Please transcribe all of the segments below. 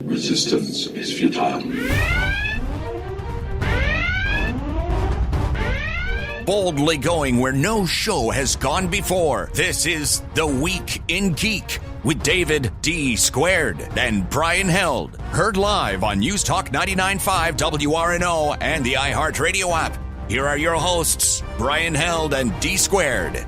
Resistance is futile. Boldly going where no show has gone before. This is The Week in Geek with David D. Squared and Brian Held. Heard live on News Talk 99.5 WRNO and the iHeartRadio app. Here are your hosts, Brian Held and D. Squared.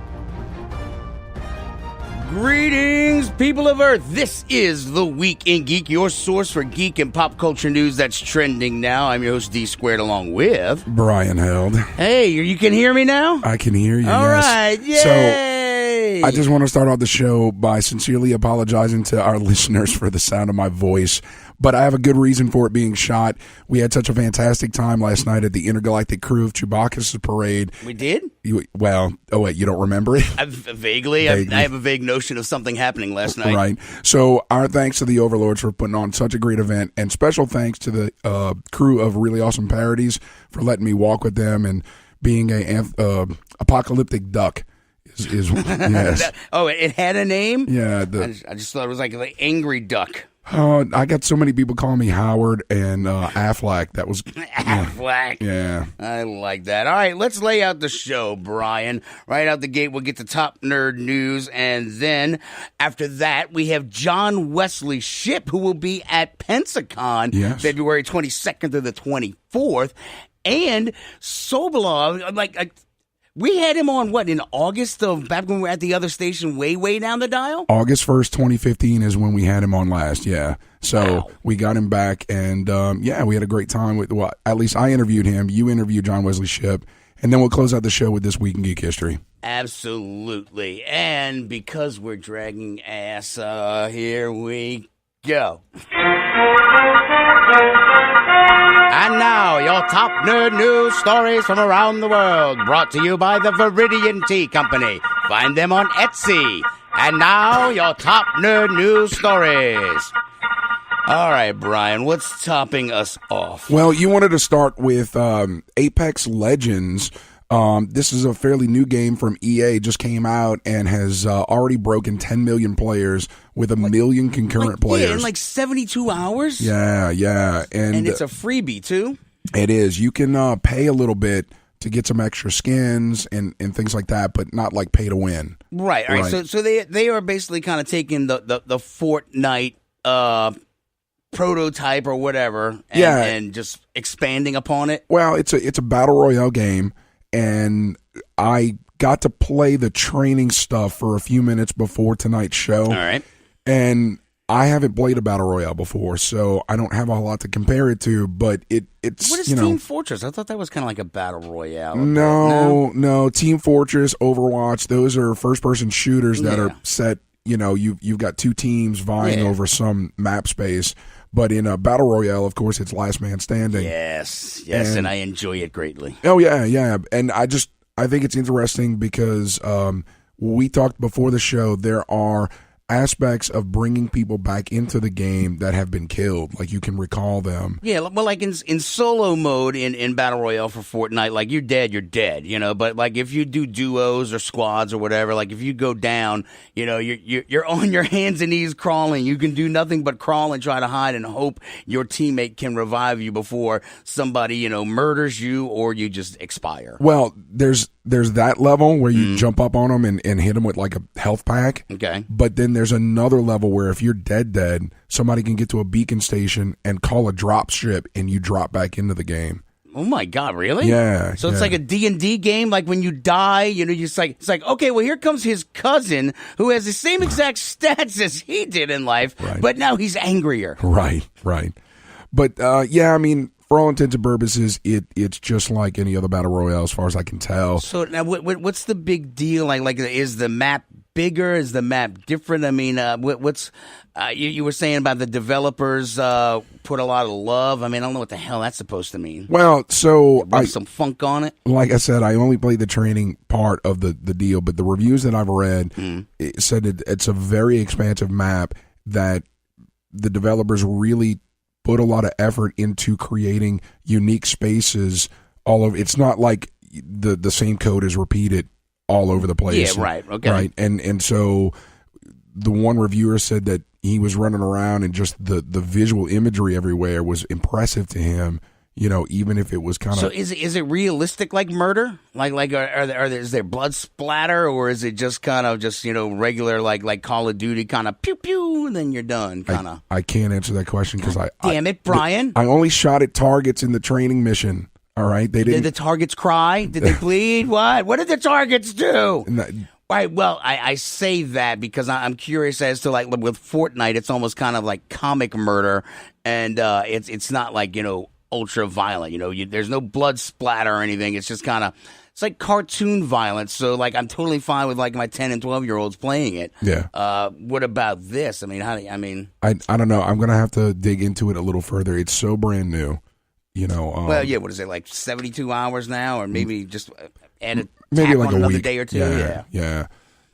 Greetings, people of Earth. This is The Week in Geek, your source for geek and pop culture news that's trending now. I'm your host, D Squared, along with Brian Held. Hey, you can hear me now? I can hear you, All yes. right, yay! So, I just want to start off the show by sincerely apologizing to our listeners for the sound of my voice, but I have a good reason for it being shot. We had such a fantastic time last night at the Intergalactic Crew of Chewbacca's parade. We did? You don't remember it? Vaguely. I have a vague notion of something happening last night. Right. So our thanks to the Overlords for putting on such a great event, and special thanks to the crew of Really Awesome Parodies for letting me walk with them and being a apocalyptic duck. Is yes. Oh, it had a name? Yeah. I just thought it was like an angry duck. I got so many people calling me Howard and Affleck. That was Affleck. Yeah. I like that. All right, let's lay out the show, Brian. Right out the gate, we'll get to top nerd news, and then after that, we have John Wesley Shipp, who will be at Pensacon February 22nd to the 24th, and Sobolov, we had him on, in August back when we were at the other station way down the dial? August 1st, 2015 is when we had him on last, yeah. So wow. We got him back, and we had a great time. At least I interviewed him. You interviewed John Wesley Shipp, and then we'll close out the show with This Week in Geek History. Absolutely. And because we're dragging ass, here we go. And now, your top nerd news stories from around the world, brought to you by the Viridian Tea Company. Find them on Etsy. And now, your top nerd news stories. All right, Brian, what's topping us off? Well, you wanted to start with Apex Legends. This is a fairly new game from EA. Just came out and has already broken 10 million players with a million concurrent players. Yeah, in 72 hours? Yeah. And it's a freebie, too? It is. You can pay a little bit to get some extra skins and things like that, but not pay to win. Right. All right. So they are basically kind of taking the Fortnite prototype or whatever and just expanding upon it. Well, it's a battle royale game. And I got to play the training stuff for a few minutes before tonight's show. All right. And I haven't played a Battle Royale before, so I don't have a lot to compare it to, but it's, what is Team Fortress? I thought that was kind of like a Battle Royale. No. Team Fortress, Overwatch, those are first-person shooters that are set, you've got two teams vying over some map space. But in a Battle Royale, of course, it's last man standing. Yes, and I enjoy it greatly. Oh, yeah. And I think it's interesting because we talked before the show, there are aspects of bringing people back into the game that have been killed. You can recall them. Yeah, well, in solo mode in Battle Royale for Fortnite, you're dead, But if you do duos or squads or whatever, if you go down, you're on your hands and knees crawling. You can do nothing but crawl and try to hide and hope your teammate can revive you before somebody, murders you or you just expire. Well, there's that level where you jump up on them and hit them with a health pack. Okay. But then there's another level where if you're dead, somebody can get to a beacon station and call a drop ship and you drop back into the game. Oh my God, really? Yeah. So it's like a D&D game, when you die, it's like, okay, well, here comes his cousin who has the same exact stats as he did in life, but now he's angrier. Right. But, for all intents and purposes, it's just like any other Battle Royale as far as I can tell. So now what's the big deal? Is the map bigger? Is the map different? I mean, what's you were saying about the developers put a lot of love. I don't know what the hell that's supposed to mean. Well, so some funk on it. Like I said, I only played the training part of the deal, but the reviews that I've read it said it's a very expansive map that the developers really put a lot of effort into creating unique spaces all over. It's not like the same code is repeated all over the place. Yeah, right. Okay. Right. And so the one reviewer said that he was running around, and just the visual imagery everywhere was impressive to him. Even if it was kind of. So is it realistic like murder? Is there blood splatter, or is it just kind of just regular like Call of Duty kind of pew pew and then you're done kind of? I can't answer that question because damn it, Brian! I only shot at targets in the training mission. All right, they didn't. Did the targets cry? Did they bleed? What did the targets do? Right. Well, I say that because I'm curious as to like with Fortnite, it's almost kind of like comic murder, and it's not like ultra violent. There's no blood splatter or anything. It's just kind of it's like cartoon violence. So like I'm totally fine with like my 10 and 12-year-olds playing it. Yeah. What about this? I mean, I don't know. I'm gonna have to dig into it a little further. It's so brand new. Well, yeah. What is it like 72 hours now, or maybe just add a maybe like on a another week. day or two? Yeah.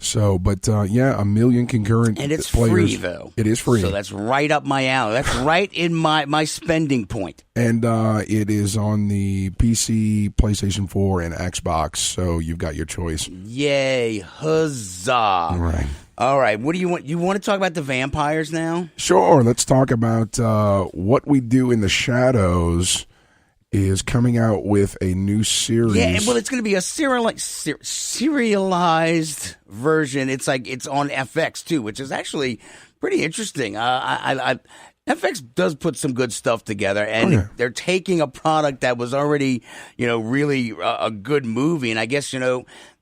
So, but 1 million concurrent and it's players. Free though. It is free. So that's right up my alley. That's right in my spending point. And it is on the PC, PlayStation 4, and Xbox. So you've got your choice. Yay! Huzzah! All right. What do you want? You want to talk about the vampires now? Sure. Let's talk about What We Do in the Shadows. Is coming out with a new series. Yeah, well, it's going to be a serialized version. It's like it's on FX too, which is actually pretty interesting. FX does put some good stuff together, and they're taking a product that was already, really a good movie, and I guess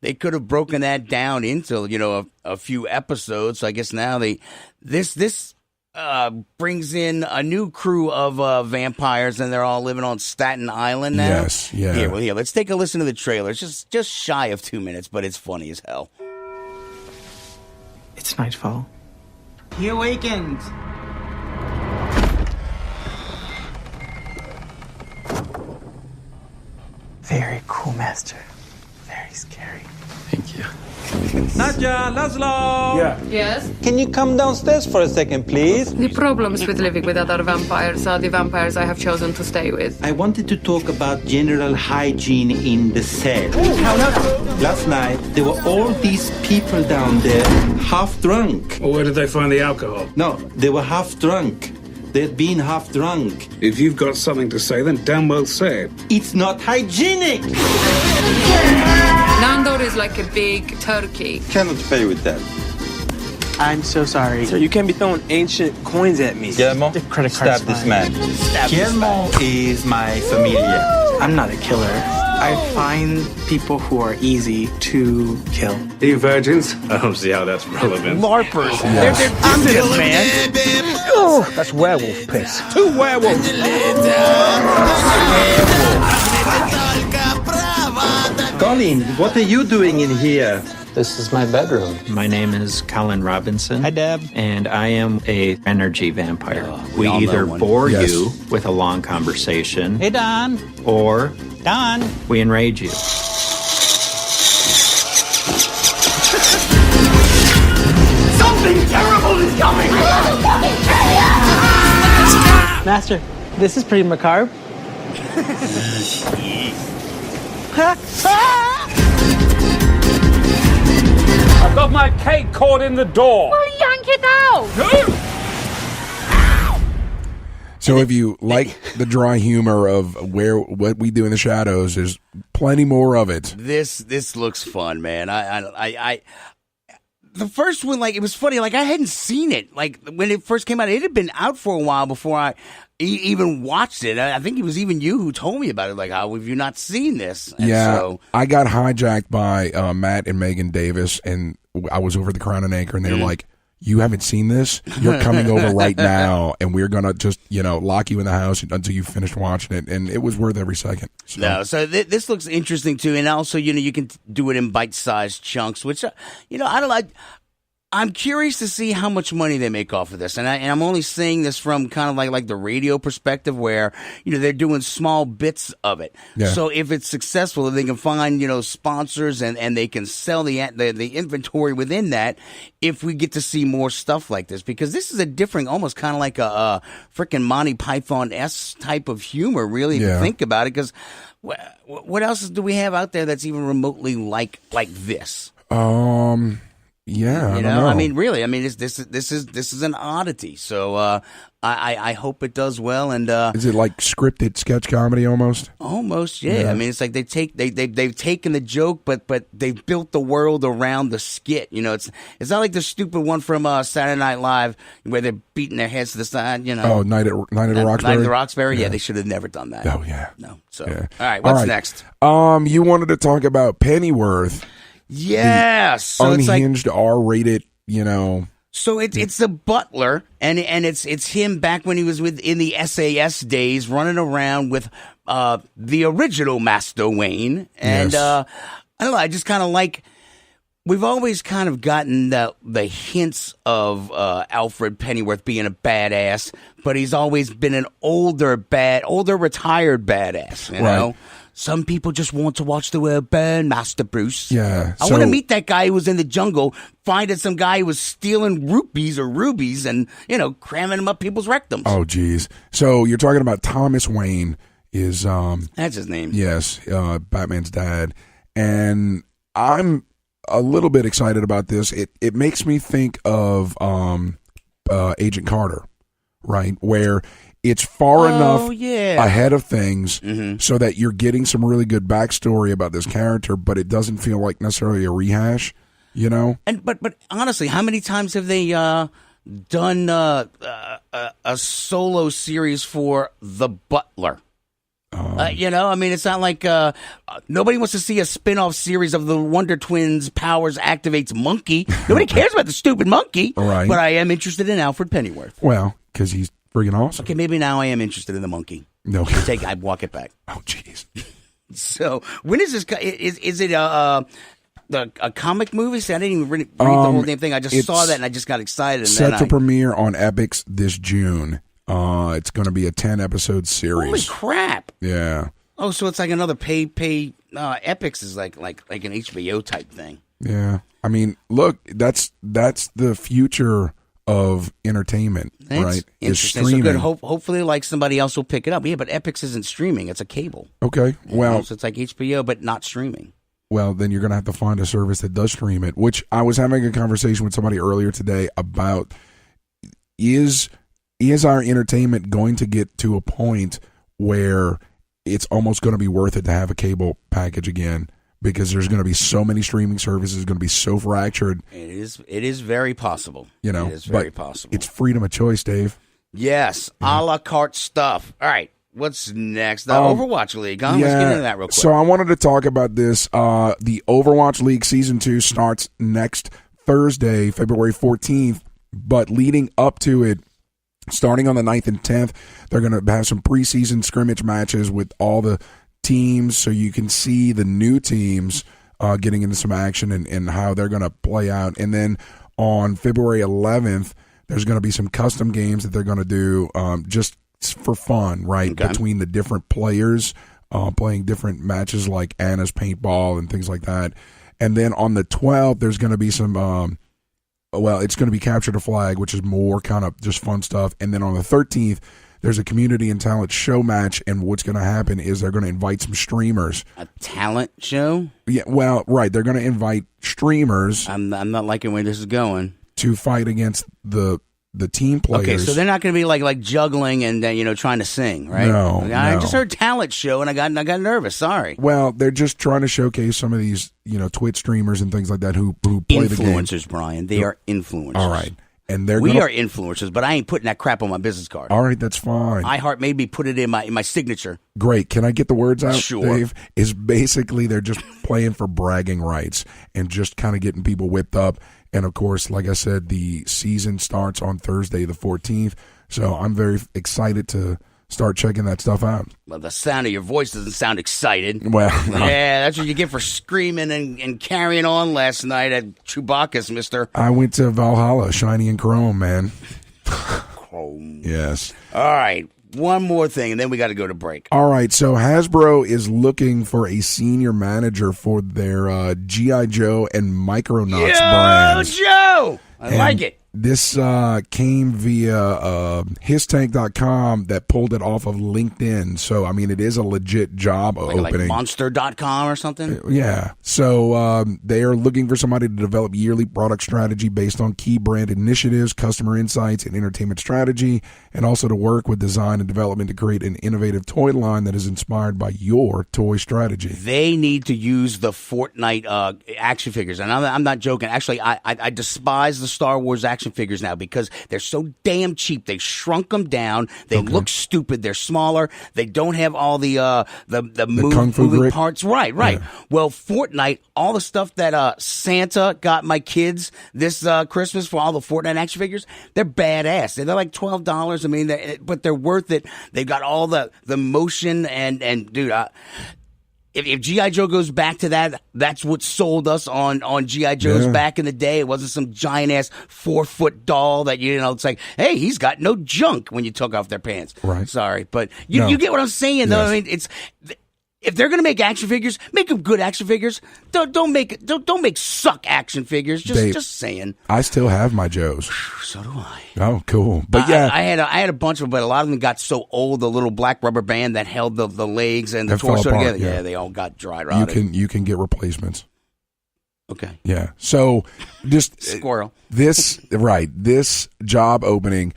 they could have broken that down into a few episodes. So I guess now this brings in a new crew of vampires, and they're all living on Staten Island now. Yes, yeah. Here, let's take a listen to the trailer. It's just shy of 2 minutes, but it's funny as hell. It's nightfall. He awakened. Very cool, Master. Very scary. Thank you. Nadja, Laszlo! Yeah. Yes? Can you come downstairs for a second, please? The problems with living with other vampires are the vampires I have chosen to stay with. I wanted to talk about general hygiene in the cell. Last night, there were all these people down there, half drunk. Well, where did they find the alcohol? No, they were half drunk. They'd been half drunk. If you've got something to say, then damn well say it. It's not hygienic! Nandor is like a big turkey. Cannot pay with that. I'm so sorry. Sir, you can't be throwing ancient coins at me. Guillermo, The credit card's stab this fine. man. Guillermo is my familia. I'm not a killer. I find people who are easy to kill. Are you virgins? I don't see how that's relevant. LARPers. They're distant, man. Oh, that's werewolf piss. 2 werewolves. Colin, what are you doing in here? This is my bedroom. My name is Colin Robinson. Hi, Deb. And I am a energy vampire. we We all know either one. bore Yes. you with a long conversation, Hey, Don. or Don. we enrage you. Master, this is pretty macabre. I've got my cake caught in the door. Yank it out! So if you like the dry humor of What We Do in the Shadows, there's plenty more of it. This looks fun, man. I the first one, like, it was funny. Like, I hadn't seen it. Like, when it first came out, it had been out for a while before I even watched it. I think it was even you who told me about it. Like, how have you not seen this? And so, I got hijacked by Matt and Megan Davis, and I was over at the Crown and Anchor, and they were like, "You haven't seen this? You're coming over right now, and we're gonna just lock you in the house until you finish watching it." And it was worth every second. So. No, so this looks interesting too, and also you can do it in bite-sized chunks, which I don't like. I'm curious to see how much money they make off of this, and I'm only saying this from kind of like the radio perspective, where they're doing small bits of it. Yeah. So if it's successful, they can find sponsors and they can sell the inventory within that. If we get to see more stuff like this, because this is a different, almost kind of like a freaking Monty Python-esque type of humor, really, if you think about it. Because what else do we have out there that's even remotely like this? Yeah, you I don't know. I mean, really, I mean, this is an oddity. So I hope it does well. And is it like scripted sketch comedy almost? Almost, yeah. I mean, it's like they've taken the joke, but they've built the world around the skit. It's not like the stupid one from Saturday Night Live where they're beating their heads to the side. Oh, Night at Roxbury. Night at the Roxbury. Yeah, they should have never done that. Oh yeah, no. So yeah. All right, what's next? You wanted to talk about Pennyworth. Yes, so unhinged, it's like R-rated. So it's the butler, and it's him back when he was in the SAS days, running around with the original Master Wayne, and Yes. I don't know. I just kind of like. We've always kind of gotten the hints of Alfred Pennyworth being a badass, but he's always been an older retired badass. You know. Some people just want to watch the world burn, Master Bruce. Yeah. I want to meet that guy who was in the jungle, finding some guy who was stealing rupees or rubies and, cramming them up people's rectums. Oh, geez. So you're talking about Thomas Wayne is... That's his name. Yes, Batman's dad. And I'm a little bit excited about this. It makes me think of Agent Carter, right? Where... it's far enough ahead of things so that you're getting some really good backstory about this character, but it doesn't feel like necessarily a rehash, And but honestly, how many times have they done a solo series for the Butler? I mean, it's not like nobody wants to see a spin-off series of the Wonder Twins Powers Activates Monkey. Nobody cares about the stupid monkey. Right. But I am interested in Alfred Pennyworth. Well, because he's friggin' awesome. Okay, maybe now I am interested in the monkey. No. I walk it back. Oh, jeez. So, when is this? Is it a comic movie? See, I didn't even read the whole damn thing. I just saw that and I just got excited. And set to premiere on Epix this June. It's going to be a 10-episode series. Holy crap! Yeah. Oh, so it's like another pay. Epix is like an HBO type thing. Yeah. I mean, look, that's the future of entertainment, right? Is streaming. So good. Hopefully, like somebody else will pick it up. Yeah, but Epix isn't streaming; it's a cable. Okay, well, so it's like HBO, but not streaming. Well, then you're going to have to find a service that does stream it. Which I was having a conversation with somebody earlier today about: is our entertainment going to get to a point where it's almost going to be worth it to have a cable package again? Because there's going to be so many streaming services, going to be so fractured. It is very possible. It is very possible. It's freedom of choice, Dave. Yes, a la carte stuff. All right, what's next? The Overwatch League. Let's get into that real quick. So I wanted to talk about this. The Overwatch League Season 2 starts next Thursday, February 14th. But leading up to it, starting on the 9th and 10th, they're going to have some preseason scrimmage matches with all the teams, so you can see the new teams getting into some action and how they're going to play out. And then on February 11th, there's going to be some custom games that they're going to do just for fun, right? Okay. Between the different players playing different matches like Anna's Paintball and things like that. And then on the 12th, there's going to be some, it's going to be Capture the Flag, which is more kind of just fun stuff. And then on the 13th, there's a community and talent show match, and what's going to happen is they're going to invite some streamers. A talent show? Yeah, well, right. They're going to invite streamers. I'm not liking where this is going. To fight against the team players. Okay, so they're not going to be like juggling and trying to sing, right? No, I just heard talent show and I got nervous. Sorry. Well, they're just trying to showcase some of these Twitch streamers and things like that who play the game. Influencers, Brian. They are influencers. All right. And we are influencers, but I ain't putting that crap on my business card. All right, that's fine. iHeart made me put it in my signature. Great. Can I get the words out, sure. Dave? Is basically they're just playing for bragging rights and just kind of getting people whipped up. And, of course, like I said, the season starts on Thursday the 14th. So I'm very excited to start checking that stuff out. Well, the sound of your voice doesn't sound excited. Well, yeah, that's what you get for screaming and carrying on last night at Chewbacca's, mister. I went to Valhalla, shiny and chrome, man. Chrome. Yes. All right. One more thing, and then we got to go to break. All right. So Hasbro is looking for a senior manager for their G.I. Joe and Micronauts brands. Joe! I like it. This came via histank.com that pulled it off of LinkedIn. So, I mean, it is a legit job opening. Like monster.com or something? Yeah. So they are looking for somebody to develop yearly product strategy based on key brand initiatives, customer insights, and entertainment strategy, and also to work with design and development to create an innovative toy line that is inspired by your toy strategy. They need to use the Fortnite action figures. And I'm not joking. Actually, I despise the Star Wars action figures now because they're so damn cheap. They shrunk them down. They look stupid. They're smaller. They don't have all the moving parts. Right. Yeah. Well, Fortnite, all the stuff that Santa got my kids this Christmas for all the Fortnite action figures, they're badass. They're like $12. I mean, but they're worth it. They've got all the motion and dude, if G.I. Joe goes back to that, that's what sold us on G.I. Joe's back in the day. It wasn't some giant-ass 4-foot doll that, it's like, hey, he's got no junk when you took off their pants. Right. Sorry, but you get what I'm saying, though. Yes. I mean, if they're gonna make action figures, make them good action figures. Don't make suck action figers. Just saying. I still have my Joes. So do I. Oh, cool. But I had a bunch of them, but a lot of them got so old. The little black rubber band that held the legs and the torso together. Yeah, they all got dry rotted. You can get replacements. Okay. Yeah. So just squirrel. This job opening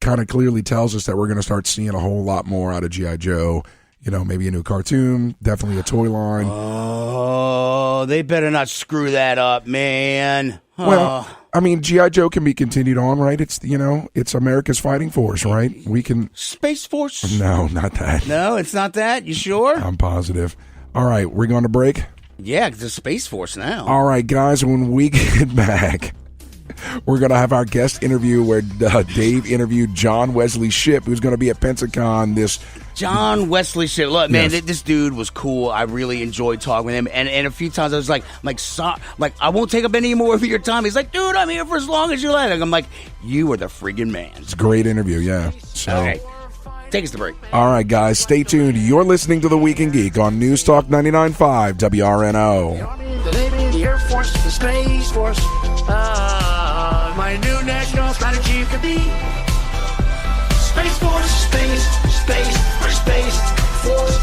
kind of clearly tells us that we're going to start seeing a whole lot more out of G.I. Joe. Maybe a new cartoon, definitely a toy line. Oh, they better not screw that up, man. Well, I mean, G.I. Joe can be continued on, right? It's America's fighting force, right? We can... Space Force? No, not that. No, it's not that? You sure? I'm positive. All right, we're going to break? Yeah, it's a Space Force now. All right, guys, when we get back, we're going to have our guest interview where Dave interviewed John Wesley Shipp, who's going to be at Pensacon this... John Wesley Shipp. Look, man, this dude was cool. I really enjoyed talking with him. And a few times I was like, I won't take up any more of your time. He's like, dude, I'm here for as long as you like. I'm like, you are the friggin' man. It's a great interview, yeah. So, okay. Take us to break. All right, guys, stay tuned. You're listening to The Week in Geek on News Talk 99.5 WRNO. The Army, the Navy, the Air Force, the Space Force. My new national strategy could be Space Force, Space Force,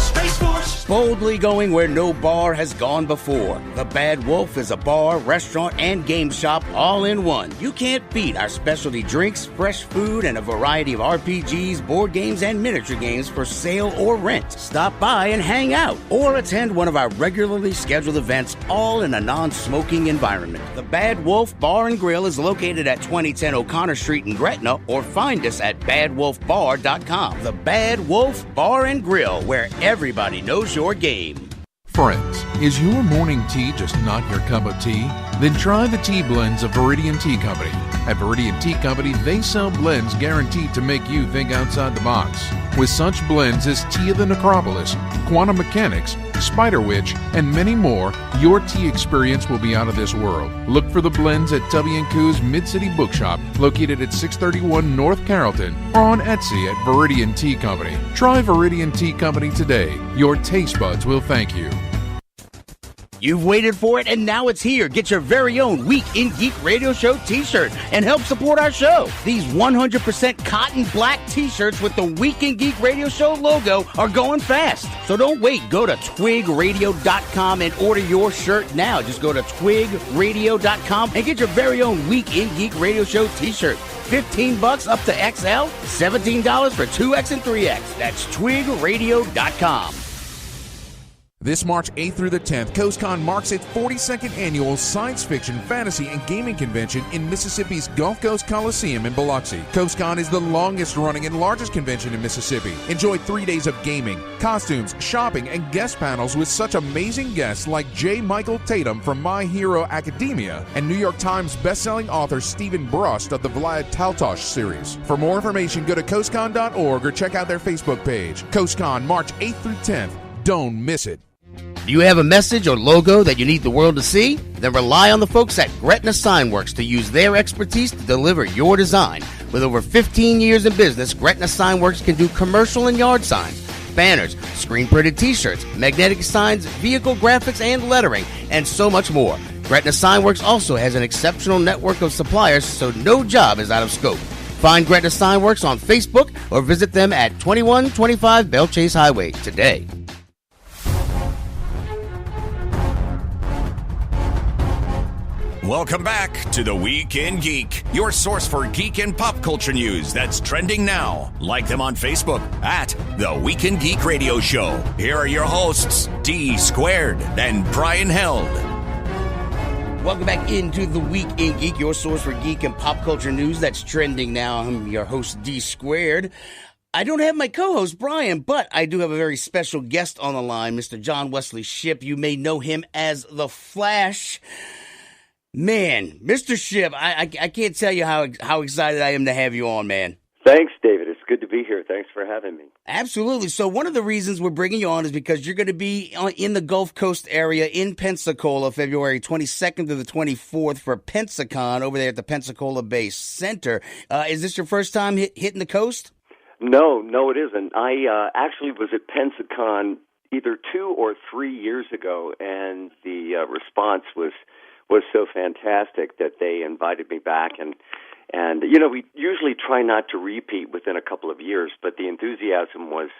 Space Force. Boldly going where no bar has gone before. The Bad Wolf is a bar, restaurant, and game shop all in one. You can't beat our specialty drinks, fresh food, and a variety of RPGs, board games, and miniature games for sale or rent. Stop by and hang out, or attend one of our regularly scheduled events, all in a non-smoking environment. The Bad Wolf Bar and Grill is located at 2010 O'Connor Street in Gretna, or find us at badwolfbar.com. The Bad Wolf Bar and Grill, where everybody knows your game. Friends, is your morning tea just not your cup of tea? Then try the tea blends of Viridian Tea Company. At Viridian Tea Company, they sell blends guaranteed to make you think outside the box. With such blends as Tea of the Necropolis, Quantum Mechanics, Spider Witch, and many more, your tea experience will be out of this world. Look for the blends at Tubby & Coo's Mid-City Bookshop, located at 631 North Carrollton, or on Etsy at Viridian Tea Company. Try Viridian Tea Company today. Your taste buds will thank you. You've waited for it, and now it's here. Get your very own Week in Geek Radio Show t-shirt and help support our show. These 100% cotton black t-shirts with the Week in Geek Radio Show logo are going fast. So don't wait. Go to twigradio.com and order your shirt now. Just go to twigradio.com and get your very own Week in Geek Radio Show t-shirt. $15 up to XL, $17 for 2X and 3X. That's twigradio.com. This March 8th through the 10th, CoastCon marks its 42nd annual science fiction, fantasy, and gaming convention in Mississippi's Gulf Coast Coliseum in Biloxi. CoastCon is the longest running and largest convention in Mississippi. Enjoy 3 days of gaming, costumes, shopping, and guest panels with such amazing guests like J. Michael Tatum from My Hero Academia and New York Times bestselling author Stephen Brust of the Vlad Taltosh series. For more information, go to coastcon.org or check out their Facebook page. CoastCon, March 8th through 10th. Don't miss it. Do you have a message or logo that you need the world to see? Then rely on the folks at Gretna Signworks to use their expertise to deliver your design. With over 15 years in business, Gretna Signworks can do commercial and yard signs, banners, screen-printed t-shirts, magnetic signs, vehicle graphics and lettering, and so much more. Gretna Signworks also has an exceptional network of suppliers, so no job is out of scope. Find Gretna Signworks on Facebook or visit them at 2125 Belle Chase Highway today. Welcome back to The Week in Geek, your source for geek and pop culture news that's trending now. Like them on Facebook at The Week in Geek Radio Show. Here are your hosts, D Squared and Brian Held. Welcome back into The Week in Geek, your source for geek and pop culture news that's trending now. I'm your host, D Squared. I don't have my co-host, Brian, but I do have a very special guest on the line, Mr. John Wesley Shipp. You may know him as The Flash. Man, Mr. Shipp, I can't tell you how excited I am to have you on, man. Thanks, David. It's good to be here. Thanks for having me. Absolutely. So one of the reasons we're bringing you on is because you're going to be in the Gulf Coast area in Pensacola, February 22nd to the 24th for Pensacon over there at the Pensacola Bay Center. Is this your first time hitting the coast? No, it isn't. I actually was at Pensacon either 2 or 3 years ago, and the response was so fantastic that they invited me back. And you know, we usually try not to repeat within a couple of years, but the enthusiasm was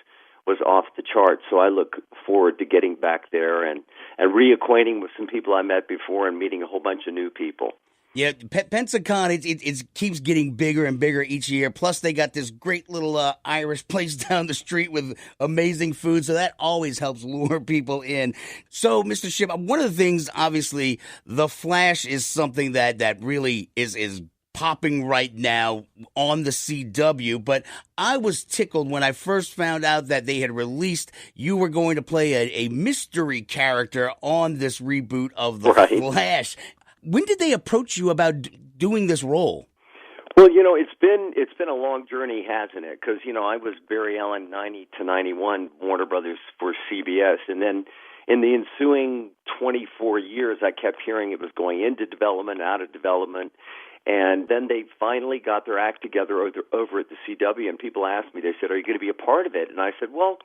off the charts. So I look forward to getting back there and reacquainting with some people I met before and meeting a whole bunch of new people. Yeah, Pensacon, it keeps getting bigger and bigger each year. Plus, they got this great little Irish place down the street with amazing food, so that always helps lure people in. So, Mr. Shipp, one of the things, obviously, The Flash is something that really is popping right now on the CW, but I was tickled when I first found out that they had released you were going to play a mystery character on this reboot of The Flash. When did they approach you about doing this role? Well, you know, it's been a long journey, hasn't it? Because, you know, I was Barry Allen 90 to 91, Warner Brothers for CBS, and then in the ensuing 24 years, I kept hearing it was going into development, out of development, and then they finally got their act together over at the CW, and people asked me, they said, "Are you going to be a part of it?" And I said, well,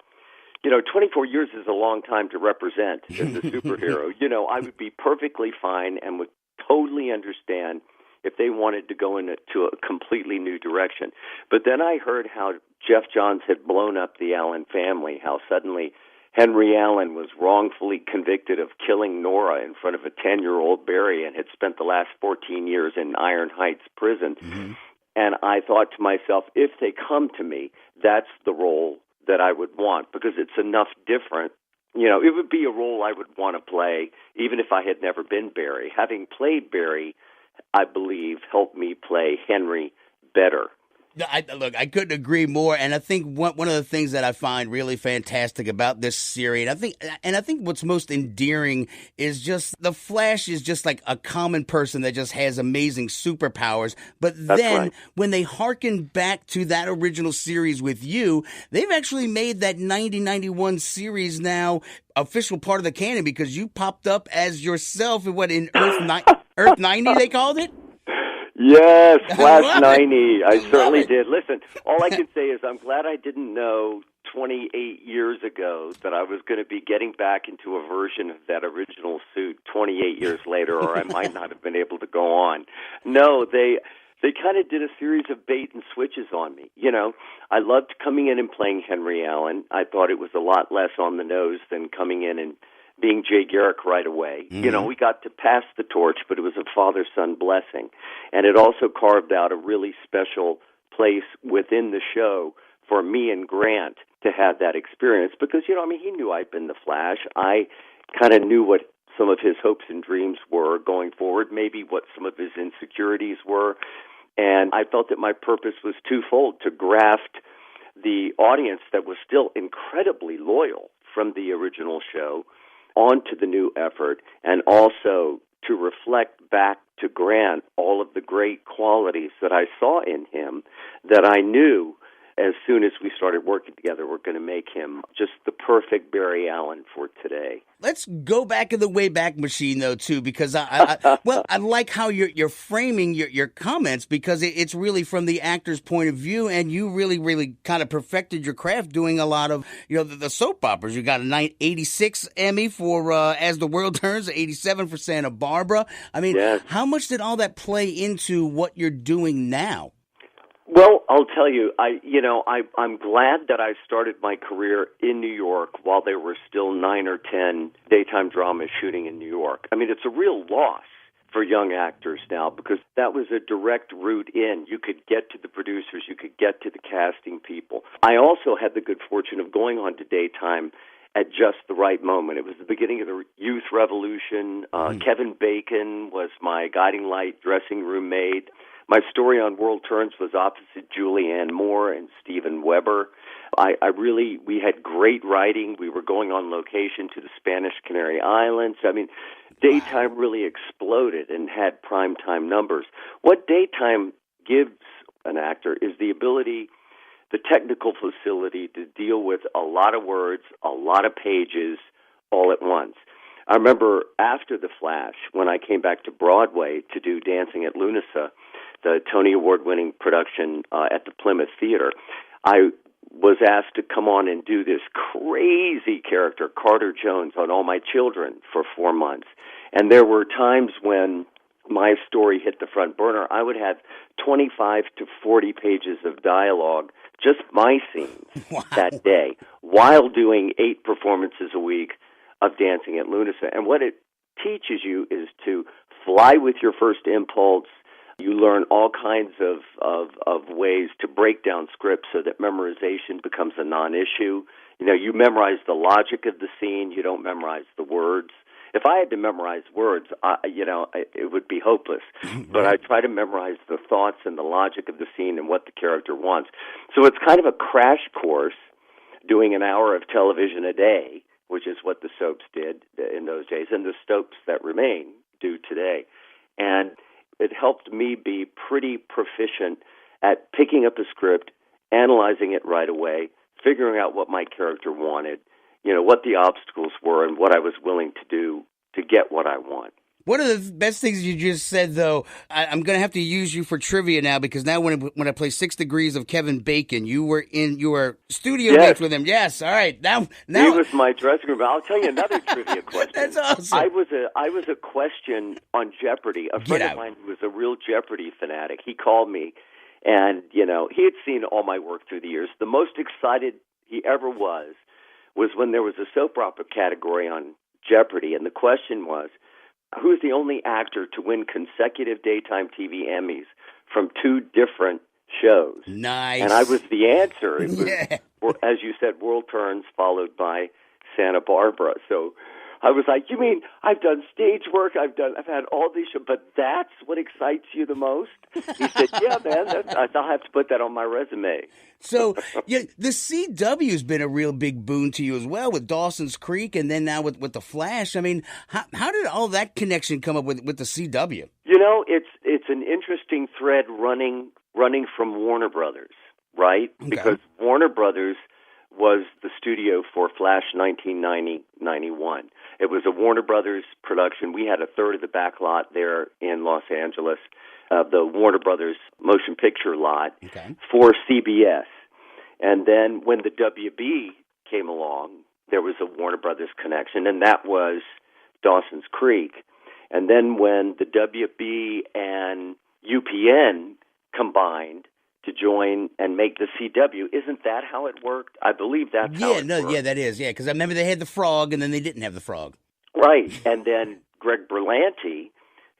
you know, 24 years is a long time to represent as a superhero. You know, I would be perfectly fine and would totally understand if they wanted to go into a completely new direction. But then I heard how Jeff Johns had blown up the Allen family, how suddenly Henry Allen was wrongfully convicted of killing Nora in front of a 10-year-old Barry and had spent the last 14 years in Iron Heights prison. Mm-hmm. And I thought to myself, if they come to me, that's the role that I would want, because it's enough different. You know, it would be a role I would want to play, even if I had never been Barry. Having played Barry, I believe, helped me play Henry better. Look, I couldn't agree more, and I think one of the things that I find really fantastic about this series, and I think what's most endearing is just the Flash is just like a common person that just has amazing superpowers. But then when they harken back to that original series with you, they've actually made that 90-91 series now official part of the canon, because you popped up as yourself in Earth 90 they called it. Yes, Flash 90. I certainly did. Listen, all I can say is I'm glad I didn't know 28 years ago that I was going to be getting back into a version of that original suit 28 years later, or I might not have been able to go on. No, they kind of did a series of bait and switches on me. You know, I loved coming in and playing Henry Allen. I thought it was a lot less on the nose than coming in and being Jay Garrick right away. Mm-hmm. You know, we got to pass the torch, but it was a father-son blessing. And it also carved out a really special place within the show for me and Grant to have that experience. Because, you know, I mean, he knew I'd been the Flash. I kind of knew what some of his hopes and dreams were going forward, maybe what some of his insecurities were. And I felt that my purpose was twofold: to graft the audience that was still incredibly loyal from the original show onto the new effort, and also to reflect back to Grant all of the great qualities that I saw in him that I knew as soon as we started working together, we're going to make him just the perfect Barry Allen for today. Let's go back in the Wayback Machine, though, too, because I like how you're framing your comments, because it's really from the actor's point of view, and you really kind of perfected your craft doing a lot of, the soap operas. You got a 86 Emmy for As the World Turns, 87 for Santa Barbara. I mean, yes. How much did all that play into what you're doing now? Well, I'll tell you, I'm glad that I started my career in New York while there were still 9 or 10 daytime dramas shooting in New York. I mean, it's a real loss for young actors now, because that was a direct route in. You could get to the producers, you could get to the casting people. I also had the good fortune of going on to daytime at just the right moment. It was the beginning of the youth revolution. Kevin Bacon was my guiding light dressing room mate. My story on World Turns was opposite Julianne Moore and Steven Weber. We had great writing. We were going on location to the Spanish Canary Islands. I mean, daytime really exploded and had primetime numbers. What daytime gives an actor is the ability, the technical facility to deal with a lot of words, a lot of pages all at once. I remember after The Flash, when I came back to Broadway to do Dancing at Lunasa, the Tony Award-winning production at the Plymouth Theater, I was asked to come on and do this crazy character, Carter Jones, on All My Children for 4 months. And there were times when my story hit the front burner. I would have 25 to 40 pages of dialogue, just my scenes that day, while doing 8 performances a week of Dancing at Lunasa. And what it teaches you is to fly with your first impulse. You learn all kinds of ways to break down scripts so that memorization becomes a non-issue. You memorize the logic of the scene. You don't memorize the words. If I had to memorize words, it would be hopeless. But I try to memorize the thoughts and the logic of the scene and what the character wants. So it's kind of a crash course doing an hour of television a day, which is what the soaps did in those days, and the soaps that remain do today. And it helped me be pretty proficient at picking up a script, analyzing it right away, figuring out what my character wanted, what the obstacles were, and what I was willing to do to get what I want. One of the best things you just said, though, I'm going to have to use you for trivia now, because now when I play 6 Degrees of Kevin Bacon, you were studio mates with him. Yes, all right. Now he was my dressing room. I'll tell you another trivia question. That's awesome. I was a question on Jeopardy. A friend of mine who was a real Jeopardy fanatic, he called me, and he had seen all my work through the years. The most excited he ever was when there was a soap opera category on Jeopardy, and the question was, who's the only actor to win consecutive daytime TV Emmys from 2 different shows? Nice. And I was the answer. It was, as you said, World Turns followed by Santa Barbara. So I was like, you mean I've done stage work, I've had all these shows, but that's what excites you the most? He said, yeah, man, I'll have to put that on my resume. So the CW's been a real big boon to you as well, with Dawson's Creek, and then now with The Flash. I mean, how did all that connection come up with the CW? It's an interesting thread running from Warner Brothers, right? Okay. Because Warner Brothers was the studio for Flash 1990-91. It was a Warner Brothers production. We had a third of the back lot there in Los Angeles, the Warner Brothers motion picture lot for CBS. And then when the WB came along, there was a Warner Brothers connection, and that was Dawson's Creek. And then when the WB and UPN combined to join and make the CW, isn't that how it worked? I believe that's how it worked. Yeah, that is, because I remember they had the frog, and then they didn't have the frog. Right, and then Greg Berlanti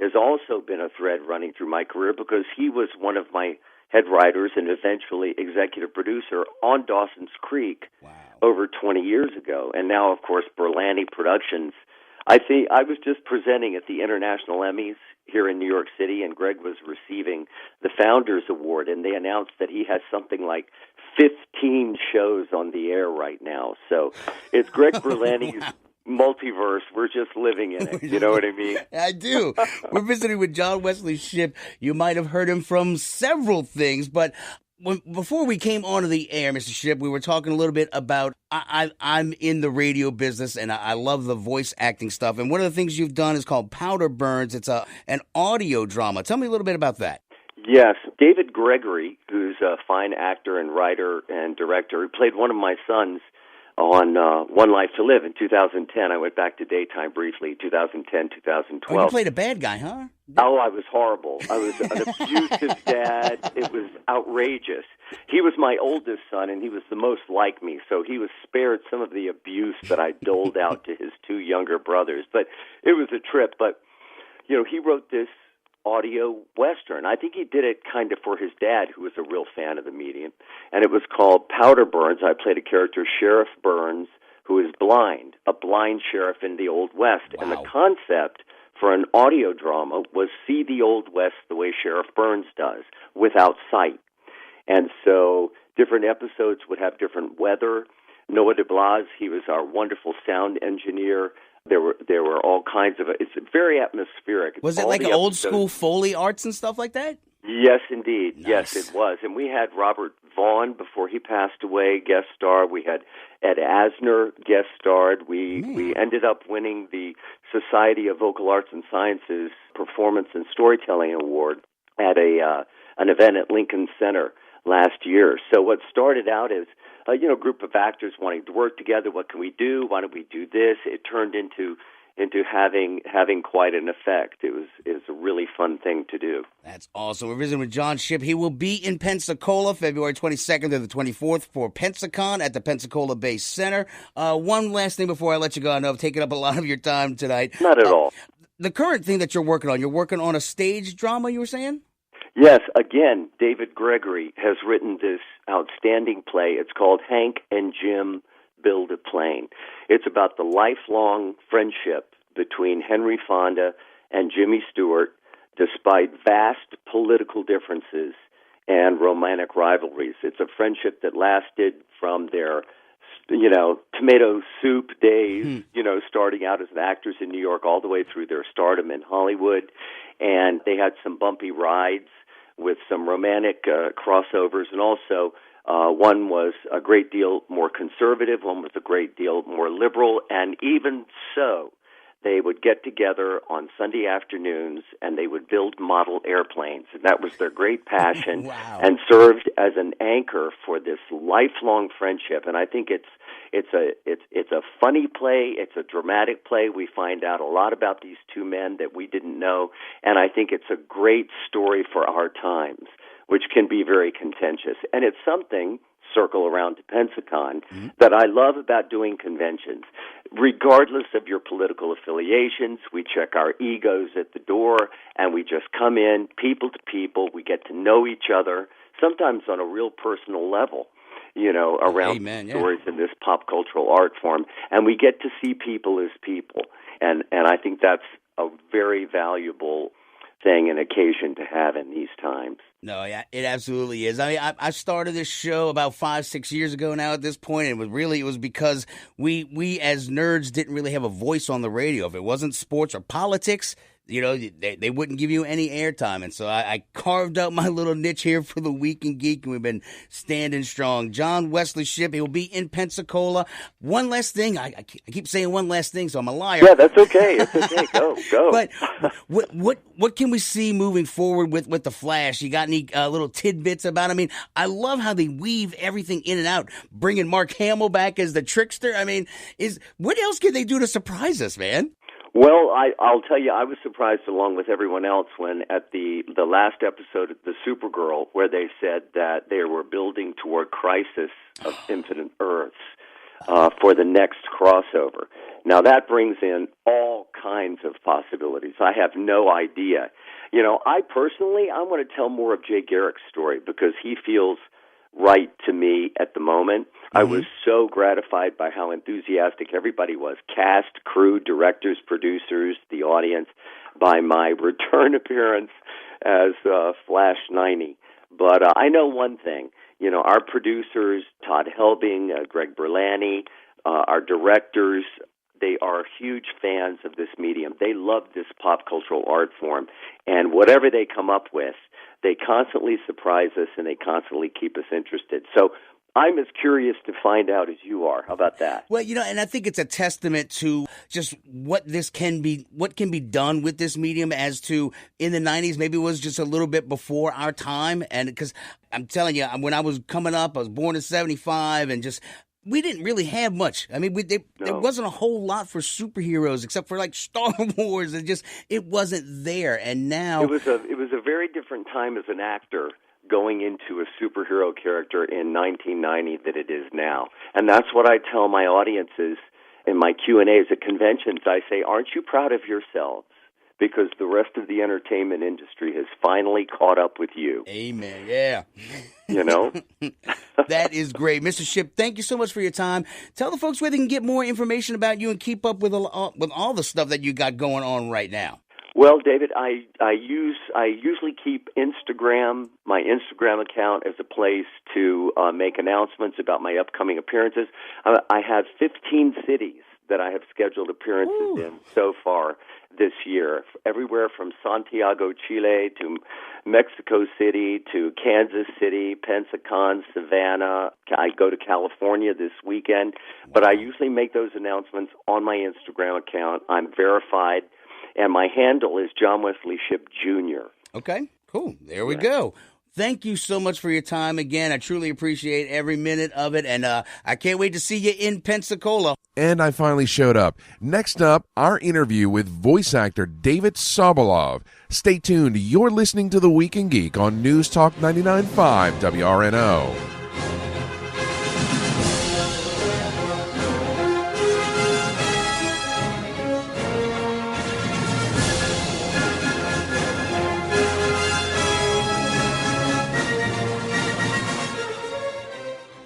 has also been a thread running through my career, because he was one of my head writers and eventually executive producer on Dawson's Creek over 20 years ago. And now, of course, Berlanti Productions. I was just presenting at the International Emmys here in New York City, and Greg was receiving the Founders Award, and they announced that he has something like 15 shows on the air right now. So it's Greg Berlanti's multiverse. We're just living in it. You know what I mean? I do. We're visiting with John Wesley Shipp. You might have heard him from several things, but Before we came onto the air, Mr. Shipp, we were talking a little bit about I'm in the radio business and I love the voice acting stuff. And one of the things you've done is called Powder Burns. It's an audio drama. Tell me a little bit about that. Yes, David Gregory, who's a fine actor and writer and director, who played one of my sons on One Life to Live in 2010. I went back to daytime briefly, 2010, 2012. Oh, you played a bad guy, huh? Oh, I was horrible. I was an abusive dad. It was outrageous. He was my oldest son, and he was the most like me, so he was spared some of the abuse that I doled out to his two younger brothers. But it was a trip. But, you know, he wrote this audio Western. I think he did it kind of for his dad, who was a real fan of the medium, and it was called Powder Burns. I played a character, Sheriff Burns, who is blind, a blind sheriff in the Old West. Wow. And the concept for an audio drama was see the Old West the way Sheriff Burns does, without sight. And so different episodes would have different weather. Noah DeBlas, he was our wonderful sound engineer. There were all kinds of it's very atmospheric. Was it like old school Foley arts and stuff like that? Yes, indeed. Nice. Yes, it was. And we had Robert Vaughn, before he passed away, guest star. We had Ed Asner guest starred. We ended up winning the Society of Vocal Arts and Sciences Performance and Storytelling Award at an event at Lincoln Center last year. So what started out as a group of actors wanting to work together. What can we do? Why don't we do this? It turned into having quite an effect. It was a really fun thing to do. That's awesome. We're visiting with John Shipp. He will be in Pensacola February 22nd to the 24th for Pensacon at the Pensacola Bay Center. One last thing before I let you go. I know I've taken up a lot of your time tonight. Not at all. The current thing that you're working on a stage drama, you were saying? Yes, again, David Gregory has written this outstanding play. It's called Hank and Jim Build a Plane. It's about the lifelong friendship between Henry Fonda and Jimmy Stewart, despite vast political differences and romantic rivalries. It's a friendship that lasted from their tomato soup days, starting out as actors in New York all the way through their stardom in Hollywood. And they had some bumpy rides with some romantic crossovers, and also one was a great deal more conservative, one was a great deal more liberal, and even so, they would get together on Sunday afternoons and they would build model airplanes. And that was their great passion. Wow. And served as an anchor for this lifelong friendship. And I think it's a funny play, it's a dramatic play. We find out a lot about these two men that we didn't know, and I think it's a great story for our times, which can be very contentious. And it's something, circle around to Pensacon, that I love about doing conventions. Regardless of your political affiliations, we check our egos at the door, and we just come in, people to people. We get to know each other, sometimes on a real personal level, around stories in this pop cultural art form. And we get to see people as people. And I think that's a very valuable thing and occasion to have in these times. No, yeah, it absolutely is. I mean, I started this show about 5-6 years ago now at this point, and it was because we as nerds didn't really have a voice on the radio. If it wasn't sports or politics, they wouldn't give you any airtime. And so I carved out my little niche here for the Week in Geek, and we've been standing strong. John Wesley Shipp, he will be in Pensacola. One last thing. I keep saying one last thing, so I'm a liar. Yeah, that's okay. It's okay. Go. But what can we see moving forward with The Flash? You got any little tidbits about it? I mean, I love how they weave everything in and out, bringing Mark Hamill back as the trickster. I mean, what else can they do to surprise us, man? Well, I'll tell you, I was surprised along with everyone else when at the last episode of The Supergirl, where they said that they were building toward Crisis of Infinite Earths for the next crossover. Now, that brings in all kinds of possibilities. I have no idea. I want to tell more of Jay Garrick's story because he feels right to me at the moment. I was so gratified by how enthusiastic everybody was, cast, crew, directors, producers, the audience, by my return appearance as Flash 90. But I know one thing, our producers, Todd Helbing, Greg Berlanti, our directors, They are huge fans of this medium. They love this pop cultural art form. And whatever they come up with, they constantly surprise us and they constantly keep us interested. So I'm as curious to find out as you are. How about that? Well, and I think it's a testament to just what can be done with this medium as to in the 90s, maybe it was just a little bit before our time. And because I'm telling you, when I was coming up, I was born in 75 and just, we didn't really have much. I mean, there wasn't a whole lot for superheroes except for like Star Wars. It wasn't there. And now it was a very different time as an actor going into a superhero character in 1990 than it is now. And that's what I tell my audiences in my Q&As at conventions. I say, aren't you proud of yourselves? Because the rest of the entertainment industry has finally caught up with you. Amen. Yeah. That is great. Mr. Shipp, thank you so much for your time. Tell the folks where they can get more information about you and keep up with all the stuff that you got going on right now. Well, David, I usually keep my Instagram account as a place to make announcements about my upcoming appearances. I have 15 cities that I have scheduled appearances in so far this year, everywhere from Santiago, Chile, to Mexico City, to Kansas City, Pensacon, Savannah. I go to California this weekend, but I usually make those announcements on my Instagram account. I'm verified. And my handle is John Wesley Shipp Jr. Okay, cool. There we go. Thank you so much for your time again. I truly appreciate every minute of it, and I can't wait to see you in Pensacola. And I finally showed up. Next up, our interview with voice actor David Sobolov. Stay tuned. You're listening to The Week in Geek on News Talk 99.5 WRNO.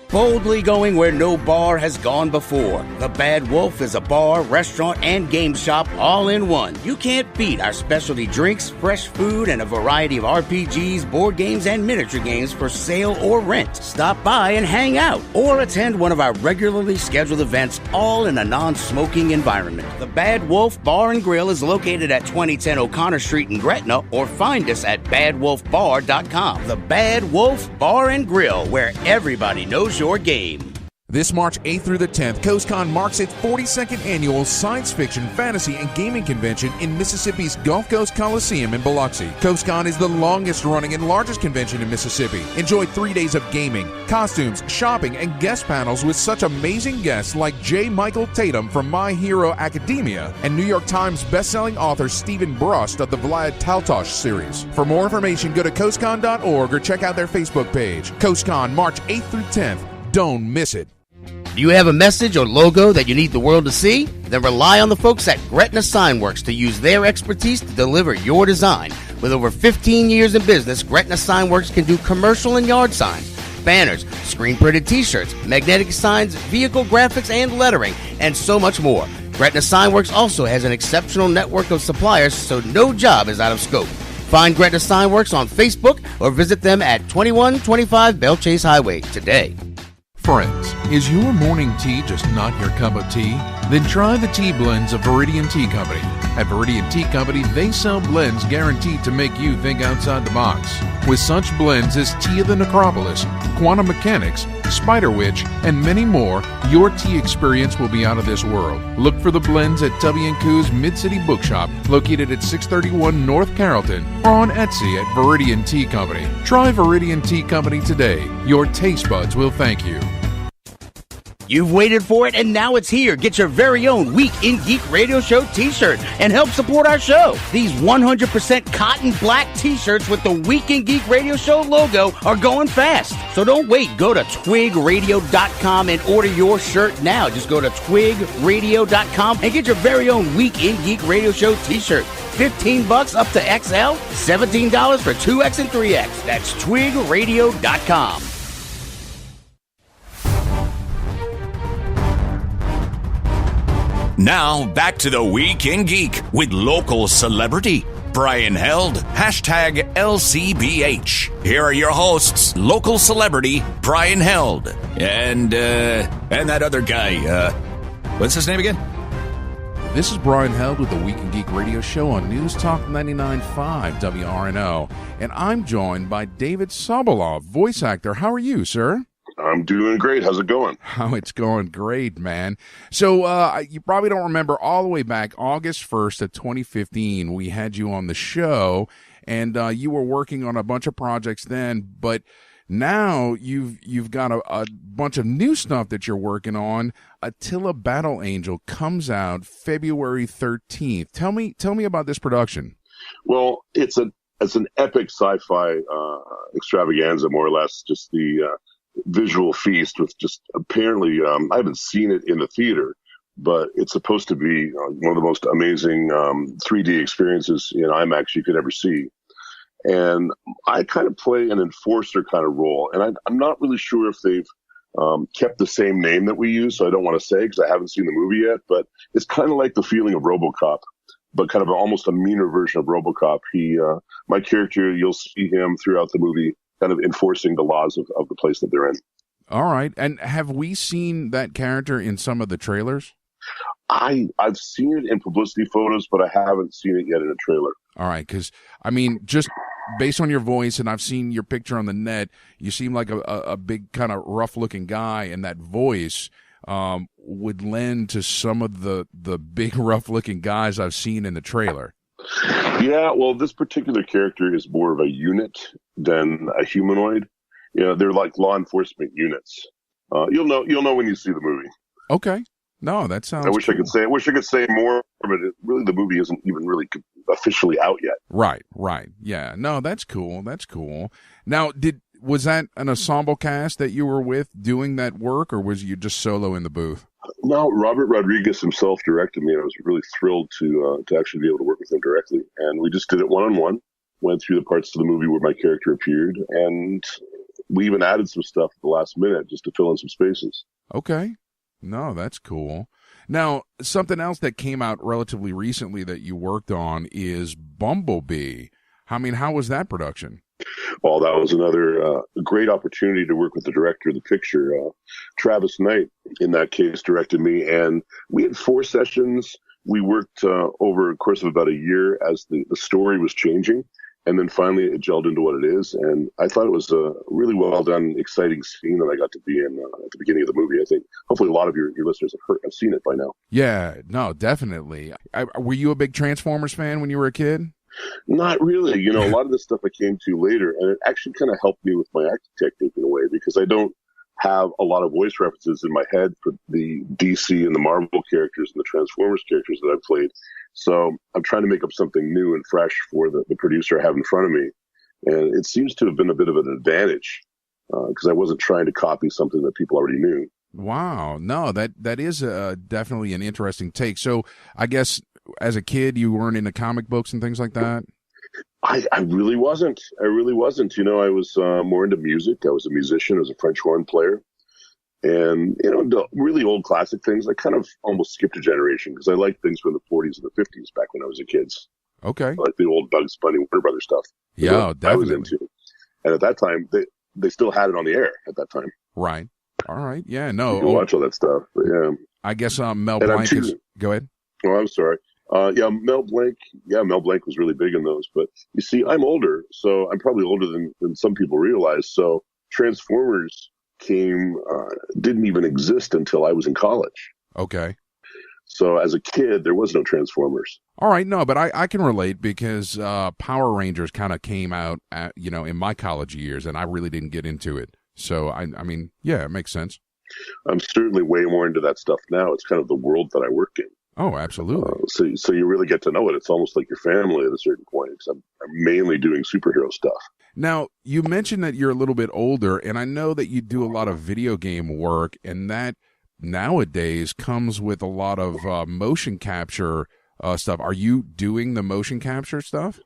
Boldly going where no bar has gone before. The Bad Wolf is a bar, restaurant, and game shop all in one. You can't beat our specialty drinks, fresh food, and a variety of RPGs, board games, and miniature games for sale or rent. Stop by and hang out or attend one of our regularly scheduled events, all in a non-smoking environment. The Bad Wolf Bar and Grill is located at 2010 O'Connor Street in Gretna, or find us at badwolfbar.com. The Bad Wolf Bar and Grill, where everybody knows your game. This March 8th through the 10th, CoastCon marks its 42nd annual science fiction, fantasy, and gaming convention in Mississippi's Gulf Coast Coliseum in Biloxi. CoastCon is the longest running and largest convention in Mississippi. Enjoy 3 days of gaming, costumes, shopping, and guest panels with such amazing guests like J. Michael Tatum from My Hero Academia and New York Times bestselling author Stephen Brust of the Vlad Taltosh series. For more information, go to coastcon.org or check out their Facebook page. CoastCon, March 8th through 10th. Don't miss it. Do you have a message or logo that you need the world to see? Then rely on the folks at Gretna Signworks to use their expertise to deliver your design. With over 15 years in business, Gretna Signworks can do commercial and yard signs, banners, screen-printed t-shirts, magnetic signs, vehicle graphics and lettering, and so much more. Gretna Signworks also has an exceptional network of suppliers, so no job is out of scope. Find Gretna Signworks on Facebook or visit them at 2125 Belle Chase Highway today. Friends, is your morning tea just not your cup of tea? Then try the tea blends of Viridian Tea Company. At Viridian Tea Company, they sell blends guaranteed to make you think outside the box. With such blends as Tea of the Necropolis, Quantum Mechanics, Spider Witch, and many more, your tea experience will be out of this world. Look for the blends at W&Q's Mid-City Bookshop, located at 631 North Carrollton, or on Etsy at Viridian Tea Company. Try Viridian Tea Company today. Your taste buds will thank you. You've waited for it, and now it's here. Get your very own Week in Geek Radio Show t-shirt and help support our show. These 100% cotton black t-shirts with the Week in Geek Radio Show logo are going fast. So don't wait. Go to twigradio.com and order your shirt now. Just go to twigradio.com and get your very own Week in Geek Radio Show t-shirt. $15 up to XL, $17 for 2X and 3X. That's twigradio.com. Now, back to the Week in Geek with local celebrity Brian Held, hashtag LCBH. Here are your hosts, local celebrity Brian Held, and that other guy, what's his name again? This is Brian Held with the Week in Geek radio show on News Talk 99.5 WRNO, and I'm joined by David Sobolov, voice actor. How are you, sir? I'm doing great. How's it going? Oh, it's going great, man. So you probably don't remember all the way back August 1st of 2015, we had you on the show, and you were working on a bunch of projects then, but now you've got a bunch of new stuff that you're working on. Alita Battle Angel comes out February 13th. Tell me about this production. Well, it's an epic sci-fi extravaganza, more or less. Just the visual feast with just apparently I haven't seen it in the theater, but it's supposed to be one of the most amazing 3D experiences in IMAX you could ever see. And I kind of play an enforcer kind of role, and I'm not really sure if they've kept the same name that we use, so I don't want to say because I haven't seen the movie yet, but it's kind of like the feeling of RoboCop, but kind of almost a meaner version of RoboCop. My character, you'll see him throughout the movie kind of enforcing the laws of the place that they're in. All right. And have we seen that character in some of the trailers? I've seen it in publicity photos, but I haven't seen it yet in a trailer. All right, because, I mean, just based on your voice, and I've seen your picture on the net, you seem like a big kind of rough-looking guy, and that voice would lend to some of the big rough-looking guys I've seen in the trailer. Yeah, well, this particular character is more of a unit than a humanoid. You know, they're like law enforcement units. You'll know when you see the movie. Okay. No, that sounds. I wish I could say more, but really the movie isn't even really officially out yet. Right. Yeah. No, that's cool. Now, was that an ensemble cast that you were with doing that work, or was you just solo in the booth? No, Robert Rodriguez himself directed me, and I was really thrilled to actually be able to work with him directly. And we just did it one-on-one, went through the parts of the movie where my character appeared, and we even added some stuff at the last minute just to fill in some spaces. Okay. No, that's cool. Now, something else that came out relatively recently that you worked on is Bumblebee. I mean, how was that production? Well, that was another great opportunity to work with the director of the picture. Travis Knight, in that case, directed me, and we had 4 sessions. We worked over a course of about a year as the story was changing, and then finally it gelled into what it is. And I thought it was a really well done, exciting scene that I got to be in at the beginning of the movie. I think hopefully a lot of your listeners have seen it by now. Yeah, no, definitely. Were you a big Transformers fan when you were a kid? Not really. You know, a lot of this stuff I came to later, and it actually kind of helped me with my acting technique in a way, because I don't have a lot of voice references in my head for the DC and the Marvel characters and the Transformers characters that I've played. So I'm trying to make up something new and fresh for the producer I have in front of me. And it seems to have been a bit of an advantage because I wasn't trying to copy something that people already knew. Wow. No, that is definitely an interesting take. So I guess as a kid, you weren't into comic books and things like that? I really wasn't. You know, I was more into music. I was a musician. I was a French horn player. And, you know, the really old classic things, I kind of almost skipped a generation because I liked things from the 40s and the 50s back when I was a kid. Okay. Like the old Bugs Bunny, Warner Brothers stuff. Yeah, definitely. I was into. And at that time, they still had it on the air at that time. Right. All right. Yeah, no. You can watch all that stuff. But yeah. I guess Mel Blanc is... Go ahead. Oh, I'm sorry. Mel Blanc was really big in those. But you see, I'm older, so I'm probably older than some people realize. So Transformers didn't even exist until I was in college. Okay. So as a kid, there was no Transformers. All right, no, but I can relate because Power Rangers kind of came out, in my college years, and I really didn't get into it. So, I mean, yeah, it makes sense. I'm certainly way more into that stuff now. It's kind of the world that I work in. Oh, absolutely. So you really get to know it. It's almost like your family at a certain point, because I'm mainly doing superhero stuff. Now, you mentioned that you're a little bit older, and I know that you do a lot of video game work, and that nowadays comes with a lot of motion capture stuff. Are you doing the motion capture stuff?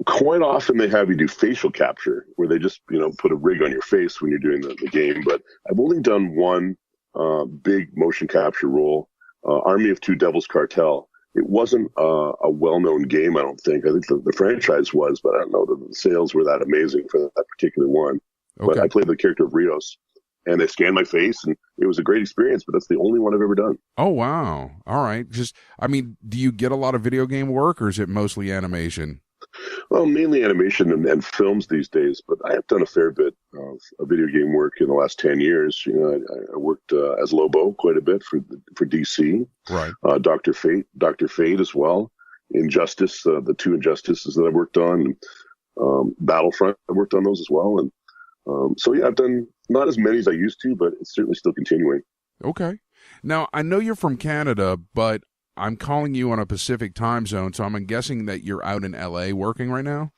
Quite often they have you do facial capture, where they just, put a rig on your face when you're doing the game. But I've only done one big motion capture role, Army of Two Devils Cartel. It wasn't a well-known game, I don't think. I think the franchise was, but I don't know that the sales were that amazing for that particular one. Okay. But I played the character of Rios, and they scanned my face, and it was a great experience, but that's the only one I've ever done. Oh, wow. All right. Do you get a lot of video game work, or is it mostly animation? Well, mainly animation and films these days, but I have done a fair bit of video game work in the last 10 years. I worked as Lobo quite a bit for DC. Right. Dr. Fate as well. Injustice, the 2 Injustices that I worked on. Battlefront, I worked on those as well. And so, yeah, I've done not as many as I used to, but it's certainly still continuing. Okay. Now, I know you're from Canada, but I'm calling you on a Pacific time zone, so I'm guessing that you're out in L.A. working right now?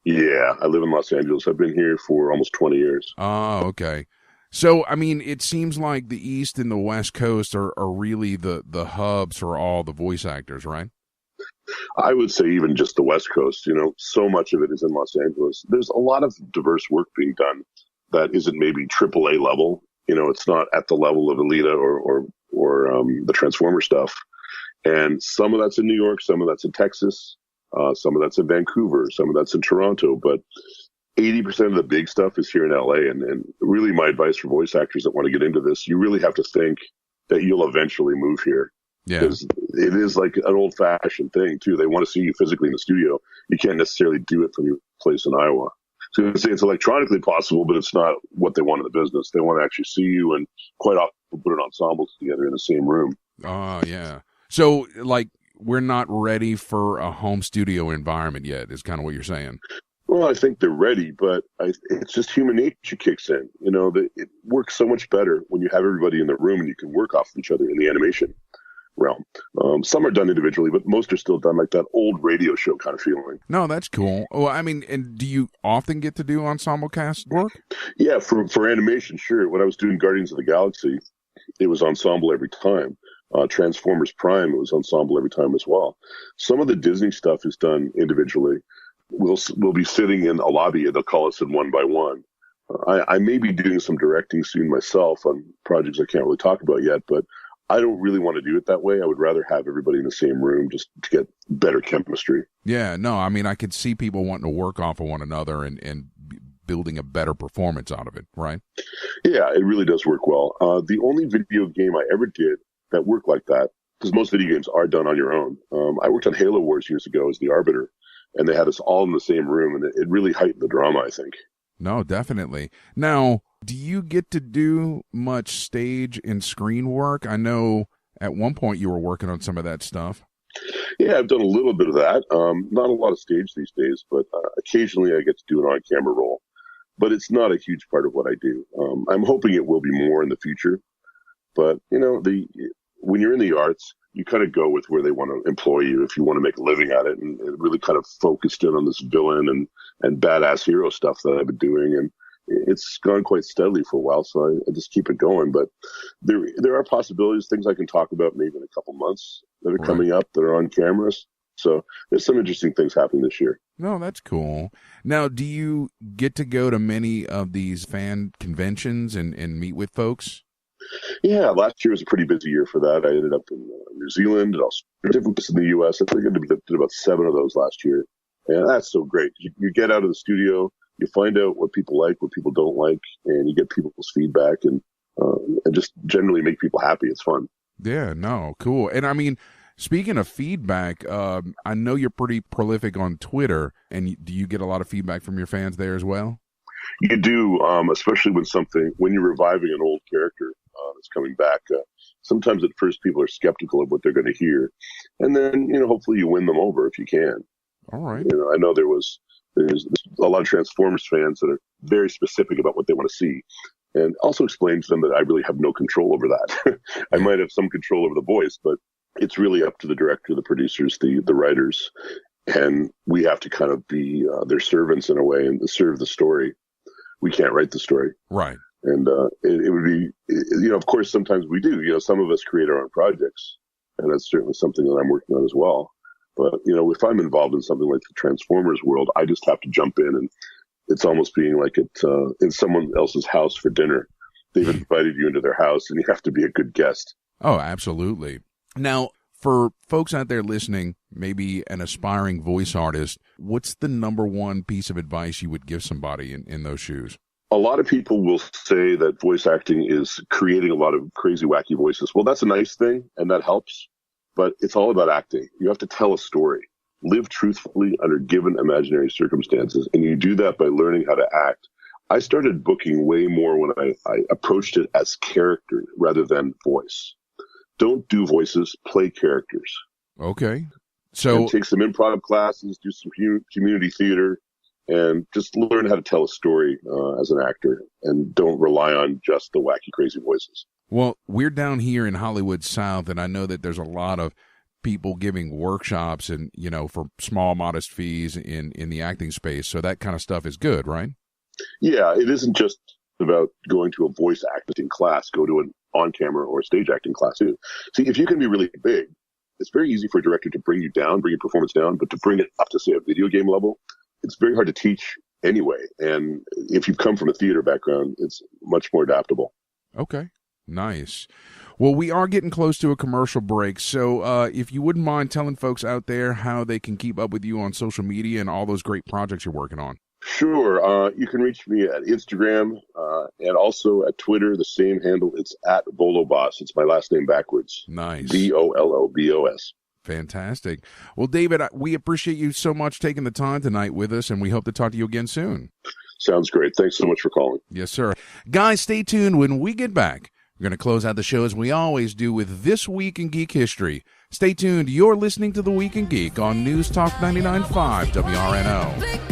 Yeah, I live in Los Angeles. I've been here for almost 20 years. Oh, okay. So, it seems like the East and the West Coast are really the hubs for all the voice actors, right? I would say even just the West Coast. So much of it is in Los Angeles. There's a lot of diverse work being done that isn't maybe AAA level. It's not at the level of Alita or the Transformer stuff. And some of that's in New York, some of that's in Texas, some of that's in Vancouver, some of that's in Toronto. But 80% of the big stuff is here in LA. And really my advice for voice actors that want to get into this, you really have to think that you'll eventually move here. Yeah. Because it is like an old-fashioned thing, too. They want to see you physically in the studio. You can't necessarily do it from your place in Iowa. So it's electronically possible, but it's not what they want in the business. They want to actually see you, and quite often put an ensemble together in the same room. Oh, yeah. So, we're not ready for a home studio environment yet, is kind of what you're saying. Well, I think they're ready, but it's just human nature kicks in. It works so much better when you have everybody in the room and you can work off of each other in the animation realm. Some are done individually, but most are still done like that old radio show kind of feeling. No, that's cool. Well, and do you often get to do ensemble cast work? Yeah, for animation, sure. When I was doing Guardians of the Galaxy, it was ensemble every time. Transformers Prime, it was ensemble every time as well. Some of the Disney stuff is done individually. We'll be sitting in a lobby and they'll call us in one by one. I may be doing some directing soon myself on projects I can't really talk about yet, but I don't really want to do it that way. I would rather have everybody in the same room just to get better chemistry. Yeah, no, I could see people wanting to work off of one another and building a better performance out of it, right? Yeah, it really does work well. The only video game I ever did that worked like that, because most video games are done on your own. I worked on Halo Wars years ago as the Arbiter, and they had us all in the same room, and it really heightened the drama, I think. No, definitely. Now, do you get to do much stage and screen work? I know at one point you were working on some of that stuff. Yeah, I've done a little bit of that. Not a lot of stage these days, but occasionally I get to do an on-camera role. But it's not a huge part of what I do. I'm hoping it will be more in the future. But, when you're in the arts, you kind of go with where they want to employ you if you want to make a living at it, and really kind of focused in on this villain and badass hero stuff that I've been doing. And it's gone quite steadily for a while, so I just keep it going. But there are possibilities, things I can talk about maybe in a couple months that are coming up that are on cameras. So there's some interesting things happening this year. No, that's cool. Now, do you get to go to many of these fan conventions and meet with folks? Yeah, last year was a pretty busy year for that. I ended up in New Zealand and different places in the U.S. I think I did about 7 of those last year. And that's so great. You get out of the studio, you find out what people like, what people don't like, and you get people's feedback and just generally make people happy. It's fun. Yeah, no, cool. And speaking of feedback, I know you're pretty prolific on Twitter, and do you get a lot of feedback from your fans there as well? You do, especially when you're reviving an old character that's coming back. Sometimes at first people are skeptical of what they're going to hear, and then hopefully you win them over if you can. All right. I know there's a lot of Transformers fans that are very specific about what they want to see, and also explain to them that I really have no control over that. I might have some control over the voice, but it's really up to the director, the producers, the writers, and we have to kind of be their servants in a way and serve the story. We can't write the story. Right. And it would be, of course, sometimes we do. Some of us create our own projects, and that's certainly something that I'm working on as well. But, if I'm involved in something like the Transformers world, I just have to jump in, and it's almost being like it's in someone else's house for dinner. They've invited you into their house, and you have to be a good guest. Oh, absolutely. Now, for folks out there listening, maybe an aspiring voice artist, what's the number one piece of advice you would give somebody in those shoes? A lot of people will say that voice acting is creating a lot of crazy, wacky voices. Well, that's a nice thing, and that helps, but it's all about acting. You have to tell a story, live truthfully under given imaginary circumstances, and you do that by learning how to act. I started booking way more when I approached it as character rather than voice. Don't do voices, play characters. Okay. So and take some improv classes, do some community theater, and just learn how to tell a story as an actor, and don't rely on just the wacky, crazy voices. Well, we're down here in Hollywood South, and I know that there's a lot of people giving workshops and, for small, modest fees in the acting space. So that kind of stuff is good, right? Yeah, it isn't just about going to a voice acting class. Go to an on-camera or stage acting class too. See, if you can be really big, it's very easy for a director to bring you down, bring your performance down, but to bring it up to, say, a video game level, it's very hard to teach anyway. And if you've come from a theater background, it's much more adaptable. Okay, nice. Well, we are getting close to a commercial break, so if you wouldn't mind telling folks out there how they can keep up with you on social media and all those great projects you're working on. Sure. You can reach me at Instagram and also at Twitter, the same handle. It's at Bolobos. It's my last name backwards. Nice. Bolobos. Fantastic. Well, David, we appreciate you so much taking the time tonight with us, and we hope to talk to you again soon. Sounds great. Thanks so much for calling. Yes, sir. Guys, stay tuned. When we get back, we're going to close out the show as we always do with This Week in Geek History. Stay tuned. You're listening to The Week in Geek on News Talk 99.5 WRNO.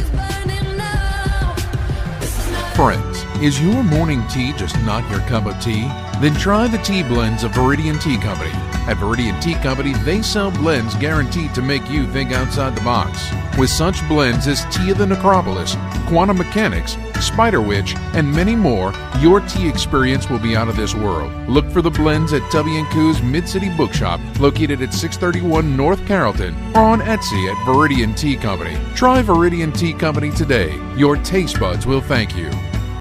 Friends, is your morning tea just not your cup of tea? Then try the tea blends of Viridian Tea Company. At Viridian Tea Company, they sell blends guaranteed to make you think outside the box. With such blends as Tea of the Necropolis, Quantum Mechanics, Spider Witch, and many more, your tea experience will be out of this world. Look for the blends at Tubby & Coo's Mid-City Bookshop, located at 631 North Carrollton, or on Etsy at Viridian Tea Company. Try Viridian Tea Company today. Your taste buds will thank you.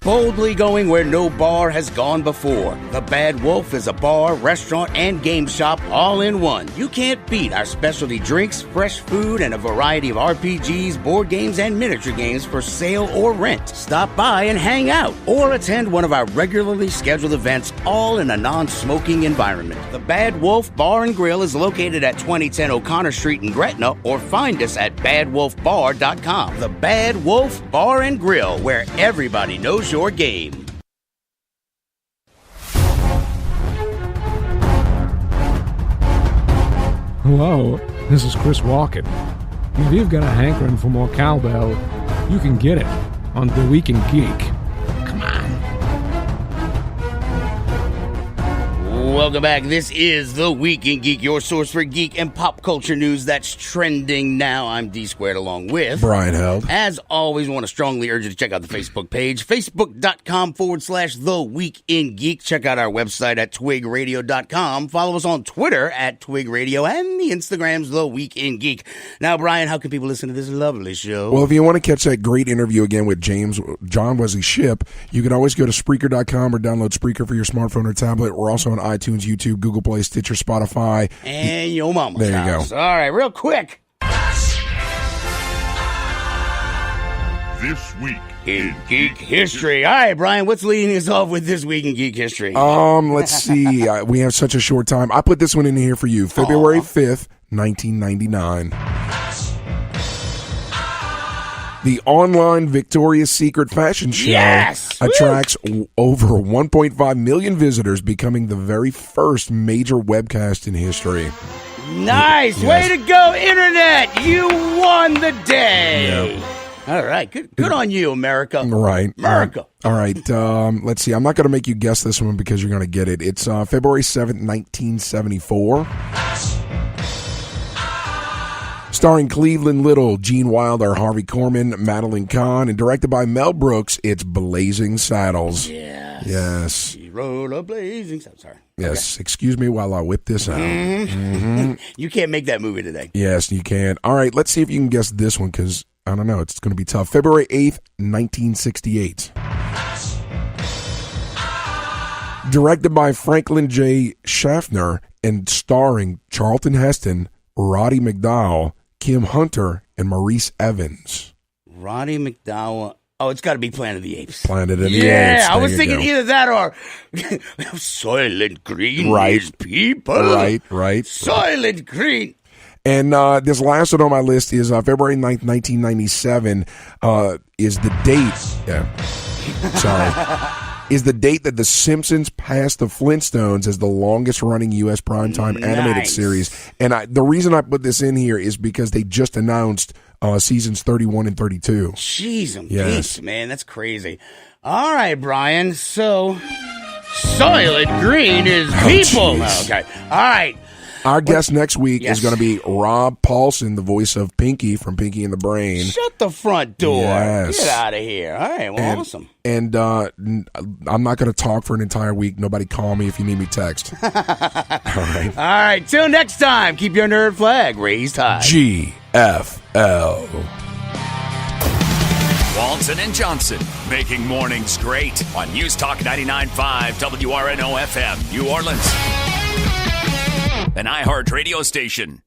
Boldly going where no bar has gone before. The Bad Wolf is a bar, restaurant, and game shop all in one. You can't beat our specialty drinks, fresh food, and a variety of RPGs, board games, and miniature games for sale or rent. Stop by and hang out, or attend one of our regularly scheduled events, all in a non-smoking environment. The Bad Wolf Bar and Grill is located at 2010 O'Connor Street in Gretna, or find us at badwolfbar.com. The Bad Wolf Bar and Grill, where everybody knows your game. Hello, this is Chris Walken. If you've got a hankering for more cowbell, you can get it on The Week in Geek. Come on. Welcome back. This is The Week in Geek, your source for geek and pop culture news that's trending now. I'm D Squared along with Brian Held. As always, I want to strongly urge you to check out the Facebook page, facebook.com/The Week in Geek. Check out our website at twigradio.com. Follow us on Twitter at Twig Radio, and the Instagram's The Week in Geek. Now, Brian, how can people listen to this lovely show? Well, if you want to catch that great interview again with John Wesley Shipp, you can always go to Spreaker.com or download Spreaker for your smartphone or tablet. We're also on iTunes, YouTube, Google Play, Stitcher, Spotify. And your mama's There you house. go. All right, real quick. This Week in Geek History. All right, Brian, what's leading us off with This Week in Geek History? Let's see. We have such a short time. I put this one in here for you. February 5th, 1999. The online Victoria's Secret fashion show attracts over 1.5 million visitors, becoming the very first major webcast in history. Nice. Way to go, Internet. You won the day. Yep. All right. Good on you, America. Right. America. All right. Let's see. I'm not going to make you guess this one because you're going to get it. It's February 7th, 1974. Starring Cleveland Little, Gene Wilder, Harvey Korman, Madeline Kahn, and directed by Mel Brooks, it's Blazing Saddles. Yes. He rode a blazing saddle. Sorry. Yes. Okay. Excuse me while I whip this out. You can't make that movie today. Yes, you can. All right. Let's see if you can guess this one because, I don't know, it's going to be tough. February 8th, 1968. Directed by Franklin J. Schaffner and starring Charlton Heston, Roddy McDowall, Kim Hunter, and Maurice Evans. Roddy McDowall Oh, it's got to be Planet of the Apes. Planet of the Apes. Yeah, I There was you thinking go. either that or Soylent Green Right. is people. Right. Soylent Green. And this last one on my list is February 9th, 1997 is the date. Yeah. Sorry. Is the date that The Simpsons passed The Flintstones as the longest-running U.S. primetime animated series. And the reason I put this in here is because they just announced seasons 31 and 32. Jeez and Yes. peace, man. That's crazy. All right, Brian. So, Soylent Green is people. jeez. Okay. All right. Our guest next week Yes. is going to be Rob Paulson, the voice of Pinky from Pinky and the Brain. Shut the front door. Yes. Get out of here. All right. Well, awesome. And I'm not going to talk for an entire week. Nobody call me if you need me text. All right. All right. Till next time, keep your nerd flag raised high. GFL. Walton and Johnson, making mornings great on News Talk 99.5 WRNO FM, New Orleans. An iHeart radio station.